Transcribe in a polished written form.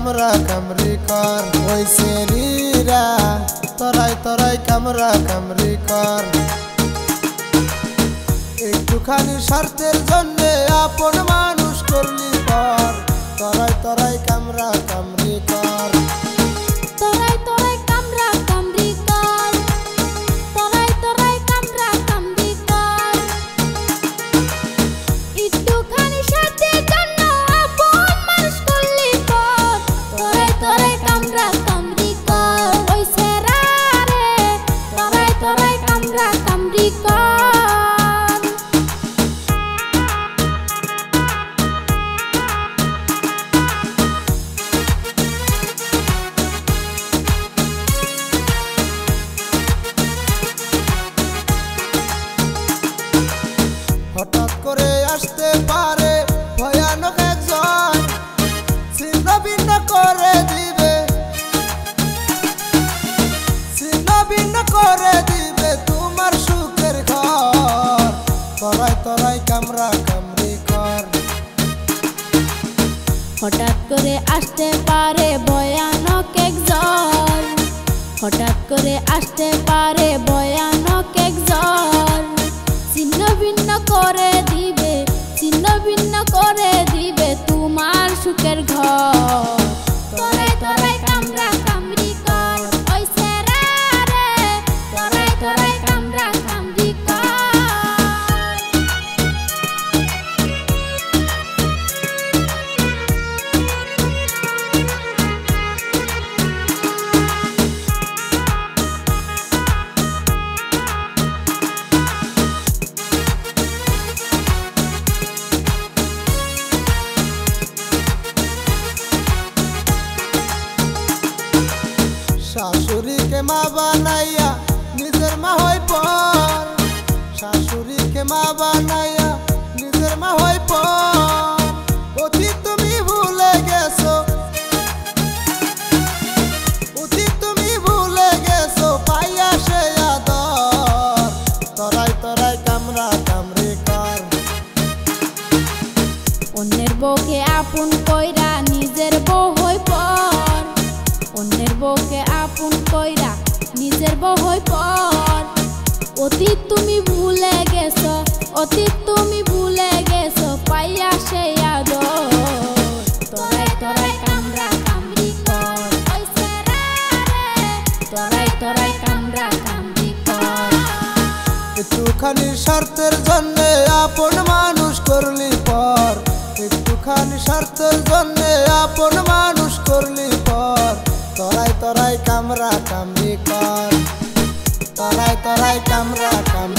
কামরা কামরি কর ওই সেরিরা তরাই তরাই কামরা কামরি কর একটুখানি স্বার্থের জন্য আপন মানুষ করলি পর তরাই তরাই কামরা কামরি কর তরাই তরাই কামরা কামরি কর তরাই তরাই কামরা কামরি কর একটুখানি স্বার্থের জন্য আপন মানুষ করলি পর তরাই তরাই কামরা কামরি কর ওই সেরা রে তরাই তরাই কামরা কামরি কর হঠাৎ করে আসতে পারে ভয়ানক একজন ছিন্ন ভিন্ন করে দিবে ছিন্ন ভিন্ন করে দিবে তোমার সুখের ঘর তরাই তরাই কামরা কামরি কর হঠাৎ করে আসতে পারে ভয়ানক একজন হঠাৎ করে আসতে পারে ভয়ানক একজন ছিন্ন ভিন্ন করে দিবে ছিন্ন ভিন্ন করে দিবে তোমার সুখের ঘর তরাই তরাই কামরা কামরি কর ওই সেরা রে তরাই তরাই কামরা কামরি কর শাশুড়িকে মা বানাইয়া নিজের মা হই পর শাশুড়িকে মা বানাইয়া নিজের মা হই পর অতীত তুমি ভুলে গেছো অতীত তুমি ভুলে গেছো পাইয়া সে আদর তরাই তরাই কামরা কামরি কর অন্যের বউকে আপন কইরা নিজের বউ হই পর অন্যের বউকে আপন কইরা নিজের বউ হই পর অতীত তুমি ভুলে গেছো অতীত তুমি ভুলে গেছো পাইয়া সেই আদর তরাই তরাই কামরা কামরি কর ওই সেরা রে তরাই তরাই কামরা কামরি কর একটুখানি স্বার্থের জন্য আপন মানুষ করলি পর একটুখানি স্বার্থের জন্য আপন মানুষ করলি পর তরাই তরাই কামরা কামরি কর তরাই তরাই কামরা কামরি